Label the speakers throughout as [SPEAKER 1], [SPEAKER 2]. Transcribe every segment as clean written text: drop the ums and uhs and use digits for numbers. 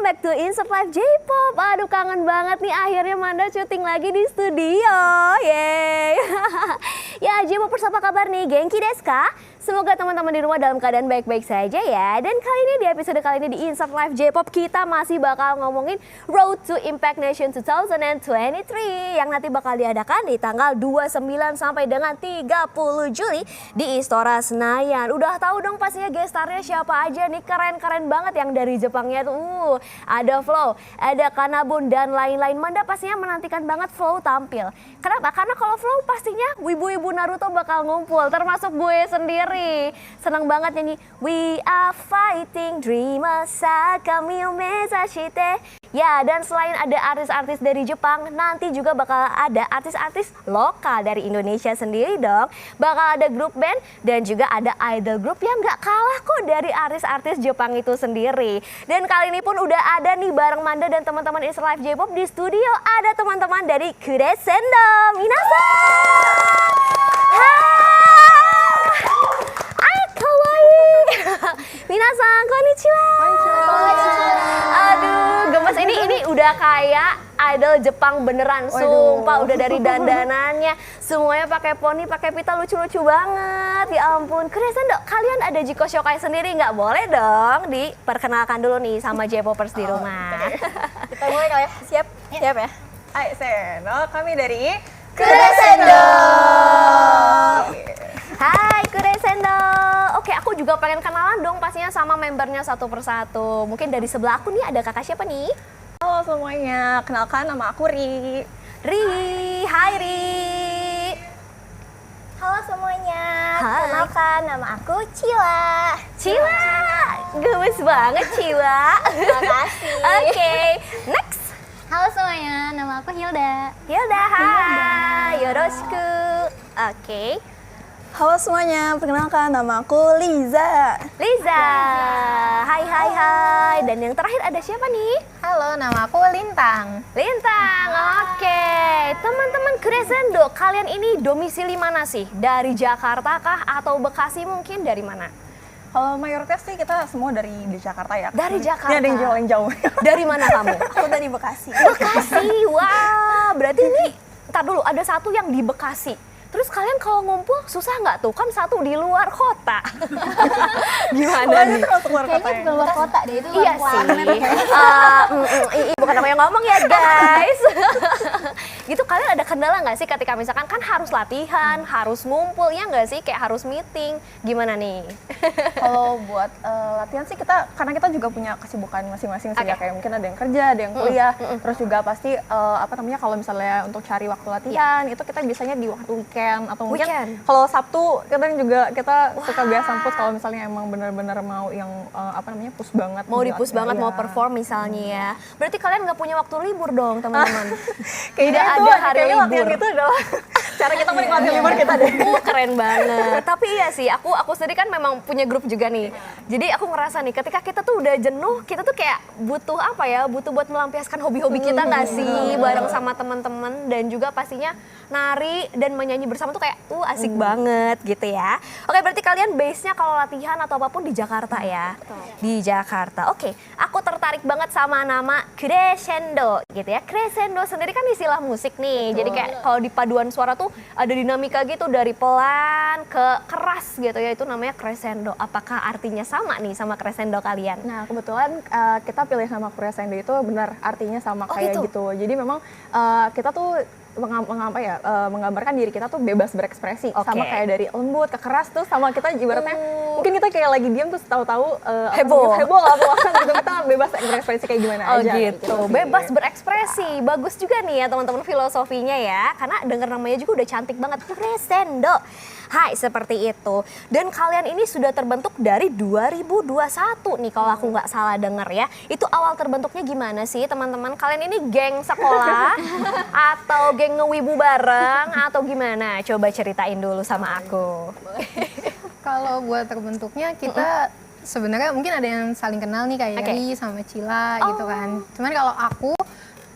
[SPEAKER 1] back to Insert Live J-Pop. Aduh kangen banget nih, akhirnya Manda syuting lagi di studio. Yeay. Ya J-Popers, apa kabar nih? Genki desu ka? Semoga teman-teman di rumah dalam keadaan baik-baik saja ya. Dan kali ini di episode kali ini di Insert Live J-Pop kita masih bakal ngomongin Road to Impact Nation 2023 yang nanti bakal diadakan di tanggal 29 sampai dengan 30 Juli di Istora Senayan. Udah tahu dong pastinya gestarnya siapa aja nih, keren-keren banget yang dari Jepangnya tuh. Ada Flow, ada Kanabun dan lain-lain. Manda pastinya menantikan banget Flow tampil. Kenapa? Karena kalau Flow pastinya wibu-wibu Naruto bakal ngumpul, termasuk gue sendiri. Senang banget nyanyi We are fighting dreamers kami mezashite. Ya, dan selain ada artis-artis dari Jepang, nanti juga bakal ada artis-artis lokal dari Indonesia sendiri dong. Bakal ada grup band dan juga ada idol group yang gak kalah kok dari artis-artis Jepang itu sendiri. Dan kali ini pun udah ada nih bareng Manda dan teman-teman Insert Live J-Pop di studio. Ada teman-teman dari Kuresendo. Minasan! Minasan, konnichiwa. Aduh, gemes, ini udah kayak idol Jepang beneran. Sumpah, udah dari dandanannya semuanya pakai poni, pakai pita, lucu-lucu banget. Ya ampun, Kuresendo, kalian ada Jiko Shokai sendiri nggak? Boleh dong diperkenalkan dulu nih sama J-Popers di rumah.
[SPEAKER 2] Kita mulai kali ya? Siap?
[SPEAKER 3] Ya.
[SPEAKER 2] Siap ya? Ayo, Seno, kami dari
[SPEAKER 3] Kuresendo.
[SPEAKER 1] Hai Kuresendo. Oke, aku juga pengen kenalan dong pastinya sama membernya satu persatu. Mungkin dari sebelah aku nih ada kakak siapa nih?
[SPEAKER 2] Halo semuanya, kenalkan nama aku Ri.
[SPEAKER 1] Hai Ri.
[SPEAKER 3] Halo semuanya,
[SPEAKER 1] Hai.
[SPEAKER 3] kenalkan nama aku Cila.
[SPEAKER 1] Cila, gemes banget Cila.
[SPEAKER 3] Terima kasih.
[SPEAKER 1] Oke, next.
[SPEAKER 3] Halo semuanya, nama aku Hilda.
[SPEAKER 1] Hilda, hai. Yoroshiku. Oke.
[SPEAKER 2] Halo semuanya, perkenalkan nama aku Liza.
[SPEAKER 1] Liza. Hai. Dan yang terakhir ada siapa nih?
[SPEAKER 3] Halo, nama aku Lintang.
[SPEAKER 1] Lintang, oke. Teman-teman Kuresendo, kalian ini domisili mana sih? Dari Jakarta kah atau Bekasi mungkin dari mana?
[SPEAKER 2] Kalau mayoritas sih kita semua dari Jakarta ya.
[SPEAKER 1] Dari Jakarta?
[SPEAKER 2] Ini ada yang jauh.
[SPEAKER 1] Dari mana kamu?
[SPEAKER 2] Aku dari Bekasi.
[SPEAKER 1] Bekasi, wah. Berarti ini, ntar dulu, ada satu yang di Bekasi. Terus kalian kalau ngumpul susah nggak tuh? Kan satu di luar kota. Gimana nih?
[SPEAKER 3] Kayaknya bukan luar kota deh, itu
[SPEAKER 1] Iya
[SPEAKER 3] luar
[SPEAKER 1] sih.
[SPEAKER 3] planet.
[SPEAKER 1] Bukan aku yang ngomong ya guys. Gitu, kalian ada kendala nggak sih ketika misalkan kan harus latihan, harus ngumpul, ya nggak sih? Kayak harus meeting. Gimana nih?
[SPEAKER 2] Kalau buat latihan sih karena kita juga punya kesibukan masing-masing sih ya. Kayak mungkin ada yang kerja, ada yang kuliah. Terus juga pasti kalau misalnya untuk cari waktu latihan itu kita biasanya di waktu weekend atau mungkin kalau Sabtu kita suka biasa push kalau misalnya emang benar-benar mau yang push banget.
[SPEAKER 1] Mau di-push banget, mau perform misalnya ya. Berarti kalian nggak punya waktu libur dong teman-teman? Tidak ada hari libur.
[SPEAKER 2] Itu adalah cara kita menikmati libur kita deh.
[SPEAKER 1] Keren banget. Tapi iya sih, aku sendiri kan memang punya grup juga nih. Jadi aku ngerasa nih, ketika kita tuh udah jenuh, kita tuh kayak butuh butuh buat melampiaskan hobi-hobi kita nggak sih? Bareng sama teman-teman dan juga pastinya nari dan menyanyi bersama tuh kayak asik banget gitu ya. Oke, berarti kalian base-nya kalau latihan atau apapun di Jakarta ya? Di Jakarta. Oke, aku tertarik banget sama nama Kuresendo gitu ya. Kuresendo sendiri kan istilah musik nih. Jadi kayak kalau di paduan suara tuh ada dinamika gitu dari pelan ke keras gitu ya. Itu namanya Kuresendo. Apakah artinya sama nih sama Kuresendo kalian?
[SPEAKER 2] Nah, kebetulan kita pilih nama Kuresendo itu benar artinya sama kayak gitu. Jadi memang kita tuh menggambarkan diri kita tuh bebas berekspresi. Sama kayak dari lembut ke keras tuh sama kita ibaratnya mungkin kita kayak lagi diam terus tahu-tahu heboh lah gitu, kita bebas berekspresi kayak gimana aja
[SPEAKER 1] gitu. Bebas berekspresi. Bagus juga nih ya teman-teman filosofinya ya. Karena denger namanya juga udah cantik banget, Kuresendo. Hai, seperti itu. Dan kalian ini sudah terbentuk dari 2021 nih kalau aku nggak salah denger ya. Itu awal terbentuknya gimana sih teman-teman? Kalian ini geng sekolah atau geng ngewibu bareng atau gimana? Coba ceritain dulu sama aku.
[SPEAKER 4] Kalau buat terbentuknya kita sebenarnya mungkin ada yang saling kenal nih kayak Ri sama Cila gitu kan. Cuman kalau aku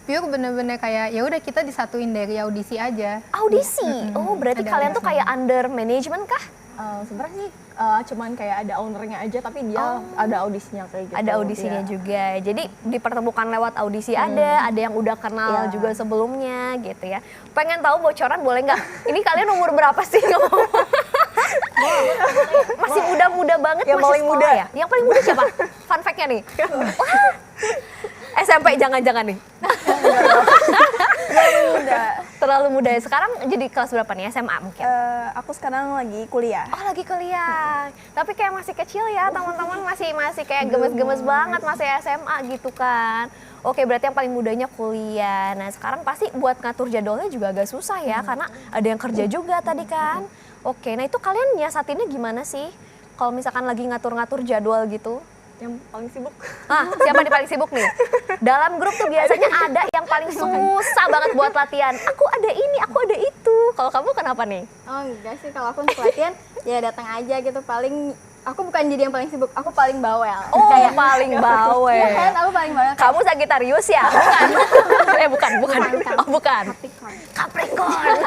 [SPEAKER 4] pure bener-bener kayak ya udah kita disatuin dari audisi aja.
[SPEAKER 1] Audisi? Oh berarti
[SPEAKER 4] Ada
[SPEAKER 1] kalian tuh
[SPEAKER 4] audisi.
[SPEAKER 1] kayak under management kah?
[SPEAKER 2] Sebenarnya sih cuman kayak ada ownernya aja, tapi dia ada audisinya kayak gitu.
[SPEAKER 1] Ada audisinya
[SPEAKER 2] Iya.
[SPEAKER 1] juga. Jadi dipertemukan lewat audisi ada yang udah kenal
[SPEAKER 2] Iya.
[SPEAKER 1] juga sebelumnya gitu ya. Pengen tahu bocoran boleh nggak? Ini kalian umur berapa sih ngomong? Masih muda-muda banget,
[SPEAKER 2] Yang
[SPEAKER 1] masih
[SPEAKER 2] paling
[SPEAKER 1] sekolah
[SPEAKER 2] muda.
[SPEAKER 1] ya? Yang paling muda siapa? Fun fact-nya nih. Wah. SMP jangan-jangan nih. Terlalu muda ya. Sekarang jadi kelas berapa nih? SMA mungkin?
[SPEAKER 5] Aku sekarang lagi kuliah.
[SPEAKER 1] Oh lagi kuliah, tapi kayak masih kecil ya teman-teman, masih kayak gemes-gemes banget, masih SMA gitu kan. Oke berarti yang paling mudanya kuliah. Nah sekarang pasti buat ngatur jadwalnya juga agak susah ya, karena ada yang kerja juga tadi kan. Oke, nah itu kalian nyiasatinnya gimana sih? Kalau misalkan lagi ngatur-ngatur jadwal gitu?
[SPEAKER 2] Yang paling sibuk.
[SPEAKER 1] Ah, siapa nih paling sibuk nih? Dalam grup tuh biasanya ada yang paling susah banget buat latihan. Aku ada ini, aku ada itu. Kalau kamu kenapa nih?
[SPEAKER 3] Oh enggak sih, kalau aku untuk latihan ya datang aja gitu. Paling aku bukan jadi yang paling sibuk, aku paling bawel.
[SPEAKER 1] Oh, paling bawel.
[SPEAKER 3] Iya kan, aku paling bawel.
[SPEAKER 1] Kamu Sagittarius ya? Bukan. bukan. Oh, bukan. Capricorn.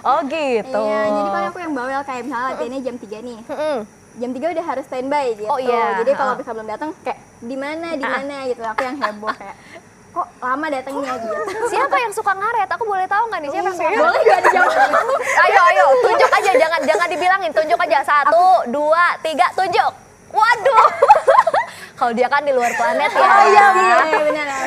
[SPEAKER 1] Oh, gitu.
[SPEAKER 3] Iya, jadi paling aku yang bawel kayak misalnya latihannya jam 3 nih.
[SPEAKER 1] Mm-mm.
[SPEAKER 3] Jam 3 udah harus standby gitu.
[SPEAKER 1] Oh, iya.
[SPEAKER 3] Jadi kalau bisa belum datang kayak di mana gitu. Aku yang heboh kayak kok lama datangnya gitu.
[SPEAKER 1] Siapa yang suka ngaret? Aku boleh tahu nggak nih siapa yang suka ngaret?
[SPEAKER 3] Boleh gak dijawab?
[SPEAKER 1] Ayo, tunjuk aja, jangan dibilangin, tunjuk aja. 1, 2, 3, tunjuk. Waduh. Kalau dia kan di luar planet ya.
[SPEAKER 3] Oh iya benar.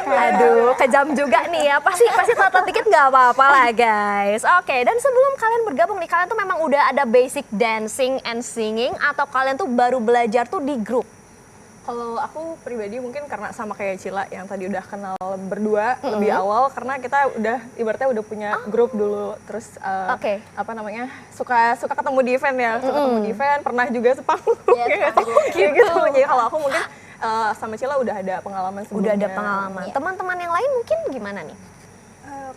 [SPEAKER 1] Aduh, kejam juga nih ya. Pasti telat dikit nggak apa-apa lah guys. Oke, dan sebelum kalian bergabung nih, kalian tuh memang udah ada basic dancing and singing atau kalian tuh baru belajar tuh di grup?
[SPEAKER 2] Kalau aku pribadi mungkin karena sama kayak Cila yang tadi udah kenal berdua lebih awal, karena kita udah ibaratnya udah punya grup dulu, terus
[SPEAKER 1] Oke.
[SPEAKER 2] apa namanya suka ketemu di event ya, suka ketemu di event, pernah juga sepanggung
[SPEAKER 3] Iya,
[SPEAKER 2] gitu. Jadi kalau aku mungkin sama Cila udah ada pengalaman sebelumnya.
[SPEAKER 1] Udah ada pengalaman. Teman-teman yang lain mungkin gimana nih?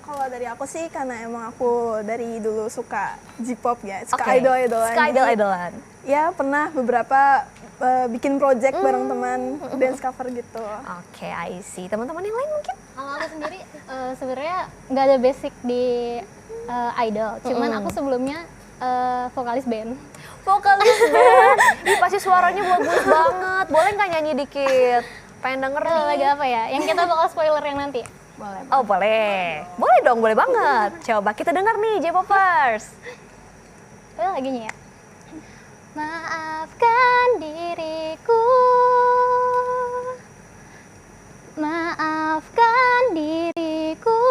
[SPEAKER 5] Kalau dari aku sih karena emang aku dari dulu suka J-pop ya, suka
[SPEAKER 1] Oke.
[SPEAKER 5] idol-idolan.
[SPEAKER 1] Suka
[SPEAKER 5] Jadi,
[SPEAKER 1] idol-idolan.
[SPEAKER 5] Ya pernah beberapa bikin project bareng teman, dance cover gitu.
[SPEAKER 1] Oke, I see. Teman-teman yang lain mungkin?
[SPEAKER 3] Kalau aku sendiri sebenarnya nggak ada basic di idol. Cuman aku sebelumnya vokalis band.
[SPEAKER 1] Vokalis band. Ih, pasti suaranya bagus banget. Boleh nggak nyanyi dikit? Pengen denger nih.
[SPEAKER 3] Lagu apa ya? Yang kita bakal spoiler yang nanti.
[SPEAKER 2] Boleh.
[SPEAKER 1] Oh boleh. Boleh dong, boleh banget. Coba kita dengar nih J-popers.
[SPEAKER 3] Lagunya ya. Maafkan diriku, maafkan diriku,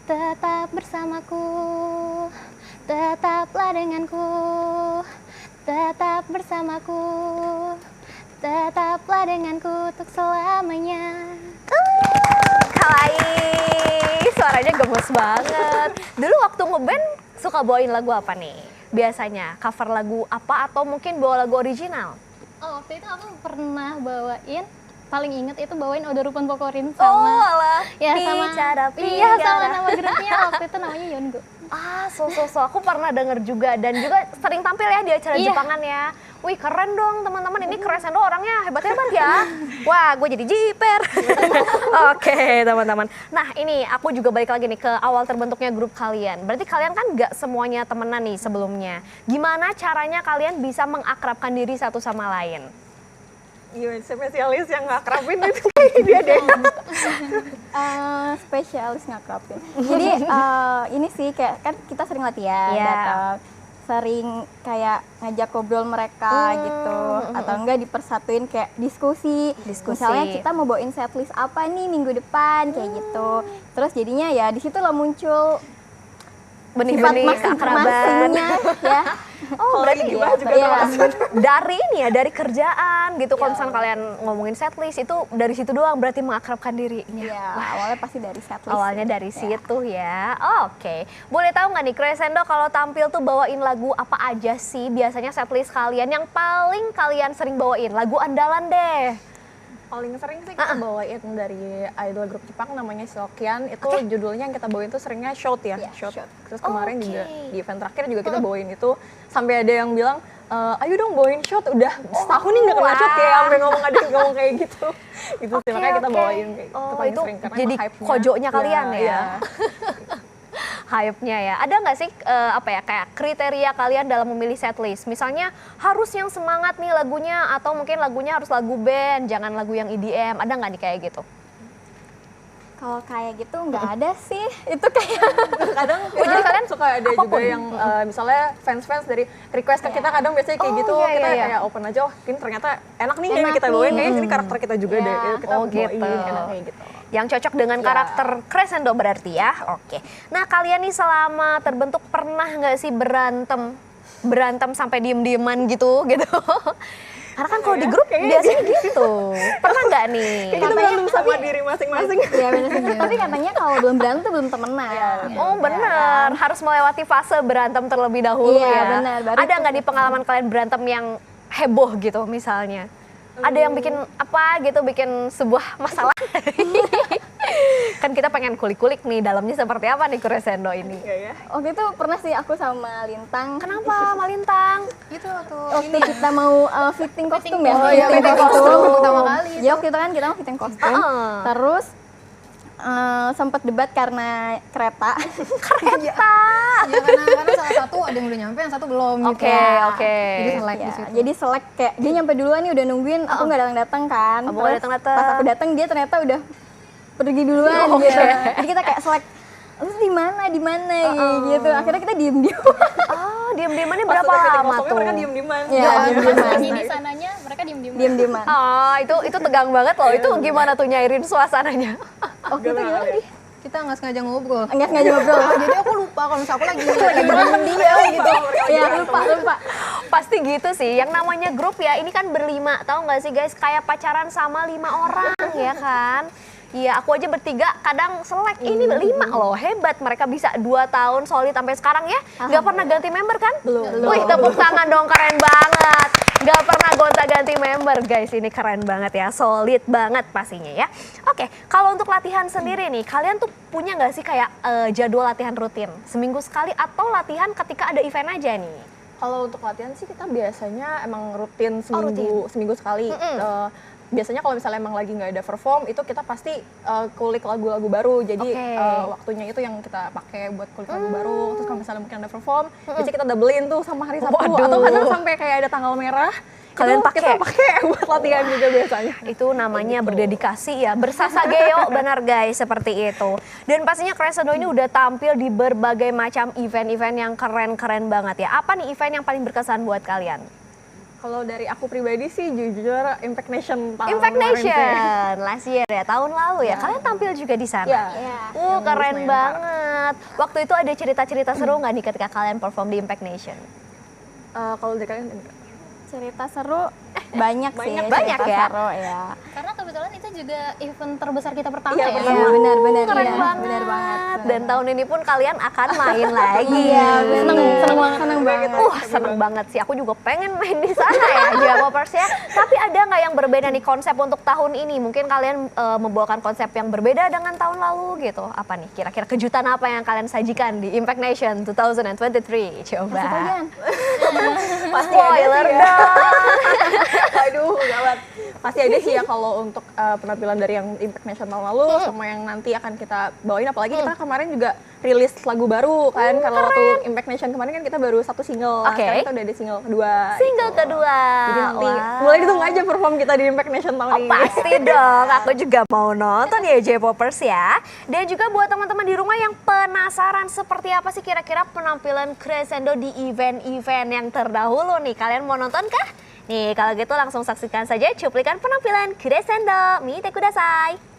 [SPEAKER 3] tetap bersamaku, tetaplah denganku, tetap bersamaku, tetaplah denganku untuk selamanya.
[SPEAKER 1] Kawaii, suaranya gemes banget. Dulu waktu ngeband suka bawain lagu apa nih? Biasanya cover lagu apa atau mungkin bawa lagu original?
[SPEAKER 3] Oh, waktu itu aku pernah bawain, paling inget itu bawain Oda Rupan Pokorin
[SPEAKER 1] Oh
[SPEAKER 3] sama
[SPEAKER 1] alah,
[SPEAKER 3] ya sama
[SPEAKER 1] Picara,
[SPEAKER 3] iya sama
[SPEAKER 1] Picara.
[SPEAKER 3] nama grupnya waktu itu namanya Yongo.
[SPEAKER 1] Ah, aku pernah denger juga dan juga sering tampil ya di acara
[SPEAKER 3] Iya.
[SPEAKER 1] Jepangan ya. Wih keren dong teman-teman, ini Crescendo orangnya hebat-hebat ya. Wah, gue jadi jiper. Oke teman-teman. Nah ini aku juga balik lagi nih ke awal terbentuknya grup kalian. Berarti kalian kan gak semuanya temenan nih sebelumnya. Gimana caranya kalian bisa mengakrabkan diri satu sama lain?
[SPEAKER 2] Gimana spesialis yang ngakrabin itu dia deh.
[SPEAKER 3] Spesialis ngakrabin. Jadi ini sih kayak kan kita sering latihan,
[SPEAKER 1] Iya.
[SPEAKER 3] datang, sering kayak ngajak ngobrol mereka gitu, atau enggak dipersatuin kayak diskusi. Misalnya kita mau bawain setlist apa nih minggu depan kayak gitu. Terus jadinya ya di situ lah muncul
[SPEAKER 1] Benih-benih keakraban.
[SPEAKER 3] masing-masingnya ya.
[SPEAKER 1] Oh berarti
[SPEAKER 2] Gibah juga
[SPEAKER 3] Iya.
[SPEAKER 1] dari ini ya, dari kerjaan gitu. Kalau
[SPEAKER 3] Iya.
[SPEAKER 1] misalnya kalian ngomongin setlist itu dari situ doang berarti mengakrabkan diri.
[SPEAKER 3] Iya, awalnya pasti dari setlist.
[SPEAKER 1] Awalnya dari situ ya. Oke. Boleh tahu nggak nih Crescendo kalau tampil tuh bawain lagu apa aja sih biasanya setlist kalian yang paling kalian sering bawain? Lagu andalan deh.
[SPEAKER 2] Paling sering sih kita bawain dari idol grup Jepang namanya Seokian. Itu judulnya yang kita bawain tuh seringnya Shout ya.
[SPEAKER 3] Iya,
[SPEAKER 2] Shout.
[SPEAKER 3] Shout.
[SPEAKER 2] Terus kemarin
[SPEAKER 1] Oke.
[SPEAKER 2] juga di event terakhir juga kita bawain itu. Sampai ada yang bilang, ayo dong bawain shot, udah setahun nih nggak kena shot kayak sampai ada yang ngomong kayak gitu. Itu sih makanya kita bawain kayak gitu paling
[SPEAKER 1] itu
[SPEAKER 2] sering karena
[SPEAKER 1] jadi
[SPEAKER 2] emang hype-nya.
[SPEAKER 1] kojonya kalian ya.
[SPEAKER 2] Iya.
[SPEAKER 1] Hype-nya ya. Ada nggak sih apa ya kayak kriteria kalian dalam memilih setlist? Misalnya harus yang semangat nih lagunya atau mungkin lagunya harus lagu band, jangan lagu yang EDM. Ada nggak nih kayak gitu?
[SPEAKER 3] Kalau kayak gitu nggak ada sih. Itu kayak
[SPEAKER 2] Kadang jadi kalian suka ada juga yang misalnya fans-fans dari request ke kita kadang biasanya kayak gitu
[SPEAKER 1] iya,
[SPEAKER 2] kita
[SPEAKER 1] iya.
[SPEAKER 2] kayak open aja, oh ini ternyata enak nih
[SPEAKER 3] Enak
[SPEAKER 2] yang kita
[SPEAKER 3] nih.
[SPEAKER 2] bawain, kayaknya ini karakter kita juga deh,
[SPEAKER 3] Iya.
[SPEAKER 2] kita
[SPEAKER 1] Oh,
[SPEAKER 2] bawain
[SPEAKER 1] gitu.
[SPEAKER 2] enak kayak gitu.
[SPEAKER 1] Yang cocok dengan
[SPEAKER 2] Ya.
[SPEAKER 1] karakter Crescendo berarti ya. Oke. Nah kalian nih selama terbentuk pernah nggak sih berantem sampai diem-dieman gitu? Karena kan kalau di grup biasanya gitu. Pernah nggak nih?
[SPEAKER 2] Kita berantem sama diri masing-masing.
[SPEAKER 3] ya bener sih. Tapi katanya kalau belum berantem tuh belum temenan.
[SPEAKER 1] Oh bener, harus melewati fase berantem terlebih dahulu
[SPEAKER 3] Iya,
[SPEAKER 1] ya.
[SPEAKER 3] benar. Baru
[SPEAKER 1] Ada nggak di pengalaman kalian berantem yang heboh gitu misalnya? Ada yang bikin apa gitu, bikin sebuah masalah? Kan kita pengen kulik-kulik nih dalamnya seperti apa nih Crescendo ini.
[SPEAKER 2] Iya ya.
[SPEAKER 3] Waktu itu pernah sih aku sama Lintang.
[SPEAKER 1] Kenapa Malintang?
[SPEAKER 4] Itu tuh
[SPEAKER 3] Waktu kita mau fitting kostum ya.
[SPEAKER 4] Oh iya, fitting kostum pertama kali itu.
[SPEAKER 3] Ya waktu itu kan kita mau fitting kostum. Terus sempat debat karena kereta.
[SPEAKER 4] Ya karena salah satu ada yang udah nyampe, yang satu belum gitu.
[SPEAKER 1] Oke.
[SPEAKER 4] Jadi selek di
[SPEAKER 3] Ya,
[SPEAKER 4] situ.
[SPEAKER 3] jadi selek kayak dia nyampe duluan nih udah nungguin, aku nggak datang-datang kan.
[SPEAKER 1] Kamu nggak
[SPEAKER 3] Terus
[SPEAKER 1] datang-datang.
[SPEAKER 3] Pas aku datang dia ternyata udah pergi duluan gitu. Jadi kita kayak selek, lu di mana gitu. Akhirnya kita diem-diem.
[SPEAKER 1] Oh, diem-diemannya
[SPEAKER 2] Pas
[SPEAKER 1] berapa
[SPEAKER 2] udah fitting
[SPEAKER 1] lama
[SPEAKER 2] kostumnya
[SPEAKER 1] tuh?
[SPEAKER 2] mereka diem-dieman.
[SPEAKER 3] Ya, diem-dieman.
[SPEAKER 6] Jadi sananya mereka diem-diem.
[SPEAKER 3] Diem-dieman.
[SPEAKER 1] Oh, itu tegang banget loh. Itu gimana tuh nyairin suasananya?
[SPEAKER 3] Waktu itu gimana sih?
[SPEAKER 4] Kita nggak sengaja ngobrol.
[SPEAKER 3] Enggak sengaja ngobrol.
[SPEAKER 4] Jadi aku lupa kalau misalnya aku lagi dia gitu.
[SPEAKER 3] Iya, lupa.
[SPEAKER 1] Pasti gitu sih. Yang namanya grup ya, ini kan berlima. Tahu nggak sih guys, kayak pacaran sama 5 orang ya kan? Iya, aku aja bertiga kadang selek. Ini 5 loh, hebat. Mereka bisa 2 tahun solid sampai sekarang ya. Nggak pernah ganti member kan? Belum. Wih, tepuk tangan dong, keren banget. Nggak pernah gonta-ganti member guys, ini keren banget ya. Solid banget pastinya ya. Oke, kalau untuk latihan sendiri nih, kalian tuh punya nggak sih kayak jadwal latihan rutin? Seminggu sekali atau latihan ketika ada event aja nih?
[SPEAKER 2] Kalau untuk latihan sih kita biasanya emang rutin
[SPEAKER 1] rutin.
[SPEAKER 2] seminggu sekali. Biasanya kalau misalnya emang lagi nggak ada perform itu kita pasti kulik lagu-lagu baru. Jadi
[SPEAKER 1] Oke.
[SPEAKER 2] waktunya itu yang kita pakai buat kulik lagu baru. Terus kalau misalnya mungkin ada perform, biasanya kita doublein tuh sama hari Sabtu.
[SPEAKER 1] Waduh.
[SPEAKER 2] Atau kadang sampai kayak ada tanggal merah.
[SPEAKER 1] Kalian
[SPEAKER 2] itu kita
[SPEAKER 1] pakai?
[SPEAKER 2] pakai buat latihan juga biasanya.
[SPEAKER 1] Itu namanya berdedikasi ya, bersasageo benar guys, seperti itu. Dan pastinya Crescendo ini udah tampil di berbagai macam event-event yang keren-keren banget ya. Apa nih event yang paling berkesan buat kalian?
[SPEAKER 2] Kalau dari aku pribadi sih jujur Impact Nation tahun
[SPEAKER 1] Impact
[SPEAKER 2] kemarin sih.
[SPEAKER 1] Nation, last year ya, tahun lalu ya. Kalian tampil juga di sana?
[SPEAKER 2] Iya.
[SPEAKER 1] Keren banget. Waktu itu ada cerita-cerita seru nggak nih ketika kalian perform di Impact Nation?
[SPEAKER 2] Kalau dari kalian
[SPEAKER 3] Cerita seru banyak sih.
[SPEAKER 1] banyak
[SPEAKER 3] cerita
[SPEAKER 1] ya?
[SPEAKER 3] Seru ya.
[SPEAKER 6] Karena kebetulan itu juga event terbesar kita pertama
[SPEAKER 2] Iya,
[SPEAKER 6] ya.
[SPEAKER 2] benar.
[SPEAKER 3] Iya, benar
[SPEAKER 1] Keren
[SPEAKER 3] iya,
[SPEAKER 1] banget.
[SPEAKER 3] benar banget.
[SPEAKER 1] Dan tahun ini pun kalian akan main lagi.
[SPEAKER 3] Iya,
[SPEAKER 1] seneng
[SPEAKER 3] seneng banget.
[SPEAKER 1] Seneng banget sih. Aku juga pengen main di sana ya, J-popers ya. Tapi ada nggak yang berbeda nih konsep untuk tahun ini? Mungkin kalian membawakan konsep yang berbeda dengan tahun lalu gitu. Apa nih? Kira-kira kejutan apa yang kalian sajikan di Impact Nation 2023? Coba.
[SPEAKER 3] Kalian
[SPEAKER 2] pasti ada sih
[SPEAKER 1] Spoiler
[SPEAKER 2] ya.
[SPEAKER 1] dong.
[SPEAKER 2] Aduh, gawat. Pasti ada sih ya kalau untuk penampilan dari yang Impact Nation tahun lalu sama yang nanti akan kita bawain. Apalagi kita kemarin juga rilis lagu baru kan. Kalau waktu Impact Nation kemarin kan kita baru 1 single.
[SPEAKER 1] Oke.
[SPEAKER 2] Sekarang kita udah ada single kedua.
[SPEAKER 1] Single
[SPEAKER 2] gitu.
[SPEAKER 1] kedua.
[SPEAKER 2] Jadi nanti
[SPEAKER 1] Wah.
[SPEAKER 2] mulai ditunggu aja perform kita di Impact Nation tahun ini.
[SPEAKER 1] Pasti dong, aku juga mau nonton ya J-popers ya. Dan juga buat teman-teman di rumah yang penasaran seperti apa sih kira-kira penampilan Crescendo di event-event yang terdahulu nih. Kalian mau nonton kah? Nih kalau gitu langsung saksikan saja cuplikan penampilan Crescendo. Mite kudasai.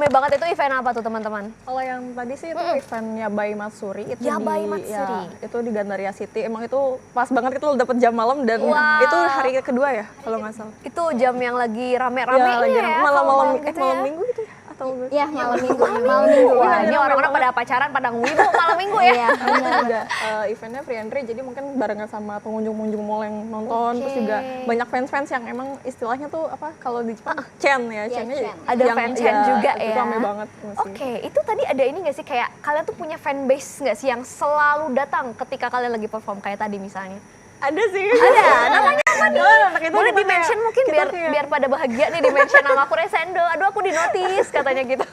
[SPEAKER 1] rame banget itu event apa tuh teman-teman?
[SPEAKER 2] Kalau yang tadi sih itu eventnya By Matsuri itu
[SPEAKER 1] Yabai Matsuri.
[SPEAKER 2] itu di Gandaria City. Emang itu pas banget kita dapet jam malam dan
[SPEAKER 1] Wah.
[SPEAKER 2] itu hari kedua ya kalau nggak salah.
[SPEAKER 1] Itu jam yang lagi rame-ramenya
[SPEAKER 2] lagi
[SPEAKER 1] ya,
[SPEAKER 2] malam-malam
[SPEAKER 1] kalau gitu
[SPEAKER 2] malam
[SPEAKER 1] ya.
[SPEAKER 2] minggu gitu ya atau
[SPEAKER 3] Iya, malam minggu. Malam minggu.
[SPEAKER 1] Wah,
[SPEAKER 2] Iya,
[SPEAKER 1] ini
[SPEAKER 2] rame
[SPEAKER 1] orang-orang pada
[SPEAKER 2] banget.
[SPEAKER 1] pacaran, pada ngewibu malam minggu ya.
[SPEAKER 3] Iya,
[SPEAKER 2] Terus juga eventnya free entry, jadi mungkin barengan sama pengunjung-pengunjung mall yang nonton. Terus juga banyak fans-fans yang emang istilahnya tuh apa kalau di Jepang Chen ya, Chennya
[SPEAKER 3] Chen.
[SPEAKER 1] Ada fan-fan juga
[SPEAKER 2] itu
[SPEAKER 1] ya.
[SPEAKER 2] rame banget masih.
[SPEAKER 1] Oke, itu tadi ada ini nggak sih kayak kalian tuh punya fanbase nggak sih yang selalu datang ketika kalian lagi perform kayak tadi misalnya?
[SPEAKER 2] Ada sih.
[SPEAKER 1] Ada, namanya apa nih?
[SPEAKER 2] Itu
[SPEAKER 1] Boleh
[SPEAKER 2] kita
[SPEAKER 1] di-mention
[SPEAKER 2] kayak-
[SPEAKER 1] mungkin
[SPEAKER 2] kita
[SPEAKER 1] biar
[SPEAKER 2] kayak-
[SPEAKER 1] biar pada bahagia nih di-mention nama aku Resendo. Aduh aku di notice katanya gitu.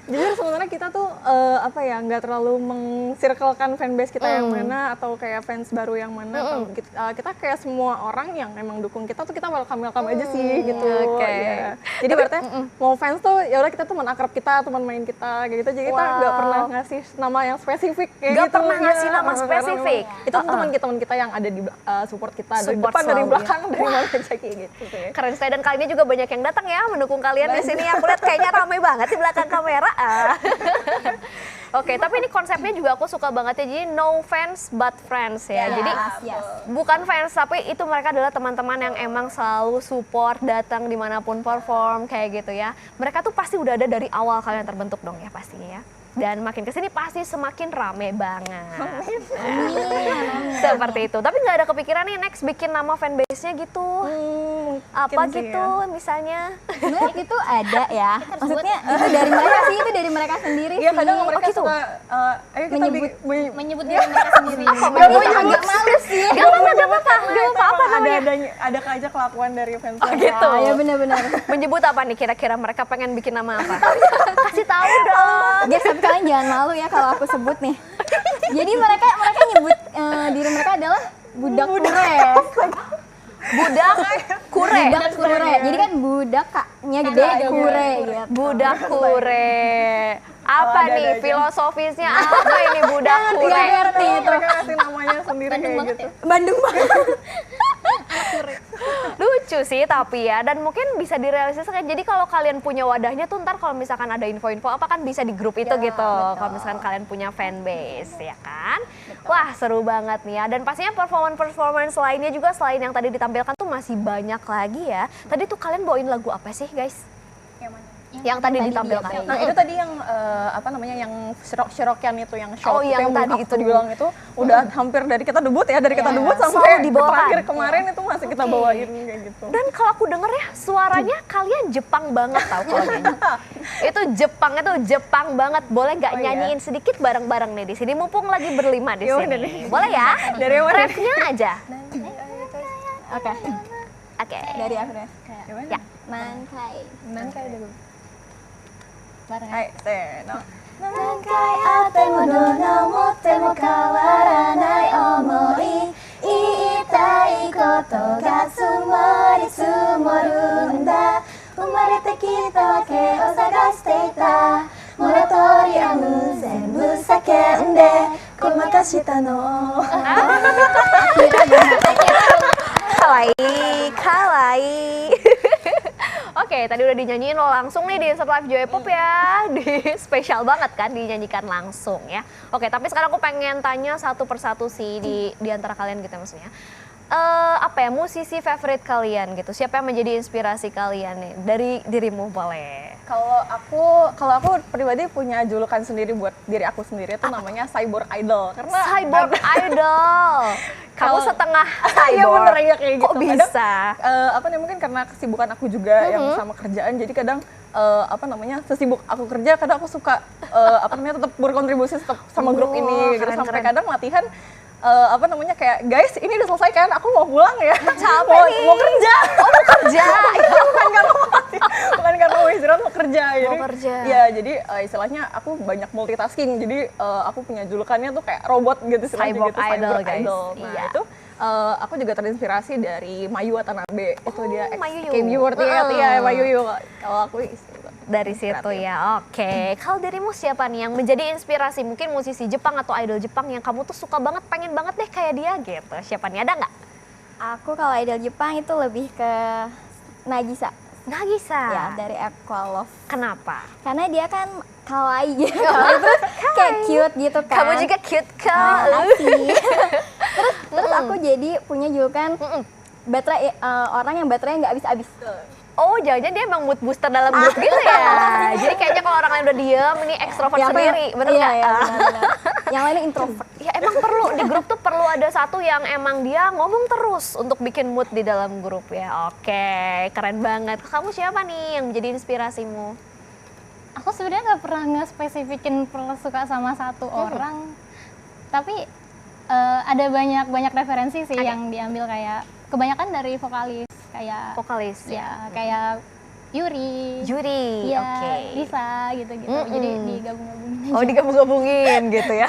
[SPEAKER 2] Jujur sebenarnya kita tuh apa ya nggak terlalu mengcirclekan fanbase kita yang mana atau kayak fans baru yang mana. Atau kita kayak semua orang yang emang dukung kita tuh kita welcome aja sih gitu.
[SPEAKER 1] Oke.
[SPEAKER 2] Ya. Jadi berarti mau fans tuh ya udah kita teman akrab kita, teman main kita kayak gitu. Jadi kita nggak pernah ngasih nama yang spesifik kayak
[SPEAKER 1] Nggak
[SPEAKER 2] gitu.
[SPEAKER 1] pernah ngasih nama
[SPEAKER 2] karena
[SPEAKER 1] spesifik.
[SPEAKER 2] memang Itu teman kita yang ada di support kita dari
[SPEAKER 1] Support
[SPEAKER 2] depan dari
[SPEAKER 1] selalu,
[SPEAKER 2] belakang dari mana aja kayak gitu. Ya.
[SPEAKER 1] Keren sekali dan kali ini juga banyak yang datang ya mendukung kalian di sini. Aku lihat kayaknya ramai banget di belakang kamera. Oke, tapi ini konsepnya juga aku suka banget ya. Jadi no fans but friends ya. Jadi bukan fans tapi itu mereka adalah teman-teman yang emang selalu support datang dimanapun perform kayak gitu ya. Mereka tuh pasti udah ada dari awal kalian terbentuk dong ya pastinya ya. Dan makin kesini pasti semakin rame banget. Seperti itu. Tapi nggak ada kepikiran nih next bikin nama fanbase-nya gitu. Apa
[SPEAKER 2] mungkin sih
[SPEAKER 1] gitu misalnya?
[SPEAKER 3] Sebenarnya itu ada ya. Maksudnya itu dari mereka sih, itu dari mereka sendiri
[SPEAKER 2] Iya
[SPEAKER 3] sih.
[SPEAKER 2] kadang mereka
[SPEAKER 1] gitu?
[SPEAKER 2] suka ayo kita
[SPEAKER 6] Menyebut diri mereka sendiri.
[SPEAKER 3] Agak malu sih.
[SPEAKER 1] Gak apa-apa, apa namanya?
[SPEAKER 2] ada aja kelakuan dari fans.
[SPEAKER 1] Gitu.
[SPEAKER 3] Ya benar-benar.
[SPEAKER 1] Menyebut apa nih kira-kira mereka pengen bikin nama apa? Kasih tahu dong.
[SPEAKER 3] Guys, tapi kalian jangan malu ya kalau aku sebut nih. Jadi mereka nyebut diri mereka adalah budak kure.
[SPEAKER 1] Budak kure.
[SPEAKER 3] Budak kure. Jadi kan budaknya gede, kure gitu.
[SPEAKER 1] Budak kure. Apa
[SPEAKER 2] ada
[SPEAKER 1] nih
[SPEAKER 2] aja.
[SPEAKER 1] filosofisnya? Apa ini budak
[SPEAKER 3] Nggak
[SPEAKER 1] kure?
[SPEAKER 3] ngerti itu.
[SPEAKER 2] Mereka kasih namanya sendiri kayak gitu.
[SPEAKER 3] Bandung banget.
[SPEAKER 1] Lucu sih tapi ya, dan mungkin bisa direalisasikan. Jadi kalau kalian punya wadahnya tuh ntar kalau misalkan ada info-info apa kan bisa di grup itu gitu. Kalau misalkan kalian punya fanbase ya kan. Wah seru banget nih ya. Dan pastinya performance lainnya juga selain yang tadi ditampilkan tuh masih banyak lagi ya. Tadi tuh kalian bawain lagu apa sih guys? Yang tadi ditampilkan.
[SPEAKER 2] Nah itu tadi yang apa namanya yang Shirokian itu yang
[SPEAKER 1] Oh,
[SPEAKER 2] short itu
[SPEAKER 1] yang tadi
[SPEAKER 2] aku
[SPEAKER 1] itu.
[SPEAKER 2] dibilang itu udah hampir dari kita debut ya, dari kita debut
[SPEAKER 1] Selalu
[SPEAKER 2] sampai
[SPEAKER 1] dibawakan.
[SPEAKER 2] terakhir kemarin itu masih kita bawain kayak gitu.
[SPEAKER 1] Dan kalau aku denger ya suaranya kalian Jepang banget tau kalau nyanyi. Itu Jepangnya tuh Jepang banget. Boleh nggak
[SPEAKER 2] Oh, iya.
[SPEAKER 1] nyanyiin sedikit bareng-bareng nih di sini mumpung lagi berlima di
[SPEAKER 2] Yaudah
[SPEAKER 1] sini.
[SPEAKER 2] deh.
[SPEAKER 1] Boleh ya?
[SPEAKER 2] Dari mana?
[SPEAKER 1] Refnya aja.
[SPEAKER 3] Oke,
[SPEAKER 1] Oke.
[SPEAKER 3] dari aku deh.
[SPEAKER 1] Ya.
[SPEAKER 3] Nankai.
[SPEAKER 2] Nankai dulu.
[SPEAKER 3] Bareng.
[SPEAKER 2] Hai, no.
[SPEAKER 3] 何回あってもどう思っても変わらない想い言いたいことが積もり積もるんだ生まれてきたわけを探していたモラトリアム全部叫んでごまかしたの
[SPEAKER 1] Kawaii, kawaii. Oke, tadi udah dinyanyiin lo langsung nih di Insert Live Joy Pop ya. Spesial banget kan dinyanyikan langsung ya. Oke, tapi sekarang aku pengen tanya satu persatu sih di antara kalian gitu maksudnya. Apa ya musisi favorit kalian gitu? Siapa yang menjadi inspirasi kalian nih? Dari dirimu boleh.
[SPEAKER 2] Kalau aku pribadi punya julukan sendiri buat diri aku sendiri itu namanya cyborg idol karena
[SPEAKER 1] Cyborg Idol. Kamu setengah
[SPEAKER 2] Iya
[SPEAKER 1] cyborg.
[SPEAKER 2] bener ya kayak gitu.
[SPEAKER 1] Kok bisa?
[SPEAKER 2] Apa namanya mungkin karena kesibukan aku juga yang sama kerjaan jadi kadang apa namanya sesibuk aku kerja kadang aku suka apa namanya tetap berkontribusi tetap sama grup ini gitu
[SPEAKER 1] keren,
[SPEAKER 2] sampai
[SPEAKER 1] keren.
[SPEAKER 2] kadang latihan apa namanya kayak guys ini udah selesai kan aku mau pulang ya
[SPEAKER 1] Capek nih.
[SPEAKER 2] mau kerja
[SPEAKER 1] Kerja.
[SPEAKER 2] bukan karena mau mau istirahat mau kerja jadi
[SPEAKER 1] kerja.
[SPEAKER 2] ya jadi istilahnya aku banyak multitasking jadi aku punya julukannya tuh kayak robot gitu istilahnya
[SPEAKER 1] Cyborg
[SPEAKER 2] gitu,
[SPEAKER 1] idol, guys.
[SPEAKER 2] Nah
[SPEAKER 1] Iya.
[SPEAKER 2] itu aku juga terinspirasi dari Mayu Watanabe itu dia ex
[SPEAKER 1] Mayuyu.
[SPEAKER 2] KB48 ya Mayuyu kalau aku
[SPEAKER 1] Dari situ ya, oke. Kalau dirimu siapa nih yang menjadi inspirasi? Mungkin musisi Jepang atau idol Jepang yang kamu tuh suka banget, pengen banget deh kayak dia gitu. Siapa nih, ada nggak?
[SPEAKER 3] Aku kalau idol Jepang itu lebih ke Nagisa
[SPEAKER 1] Nagisa.
[SPEAKER 3] Ya, dari Aqualove.
[SPEAKER 1] Kenapa?
[SPEAKER 3] Karena dia kan kawaii gitu. Terus kayak cute gitu kan.
[SPEAKER 1] Kamu juga cute kok.
[SPEAKER 3] Makasih. terus aku jadi punya julukan baterai orang yang baterainya nggak habis-habis.
[SPEAKER 1] Oh, jangan-jangan dia emang mood booster dalam grup gitu ya. Jadi kayaknya kalau orang lain udah diem, ini ekstrovert sendiri, bener
[SPEAKER 3] iya,
[SPEAKER 1] nggak?
[SPEAKER 3] iya, benar. Yang lainnya introvert.
[SPEAKER 1] Ya emang perlu, di grup tuh perlu ada satu yang emang dia ngomong terus untuk bikin mood di dalam grup ya. Oke, keren banget. Kamu siapa nih yang menjadi inspirasimu?
[SPEAKER 6] Aku sebenarnya nggak pernah nge-spesifikin pernah suka sama satu orang, tapi ada banyak referensi sih yang diambil, kayak kebanyakan dari vokalis kayak
[SPEAKER 1] Vokalis
[SPEAKER 6] ya kayak Yuri,
[SPEAKER 1] Juri,
[SPEAKER 6] ya,
[SPEAKER 1] oke.
[SPEAKER 6] Lisa gitu-gitu. Jadi digabung-gabungin.
[SPEAKER 1] Oh, digabung-gabungin gitu ya.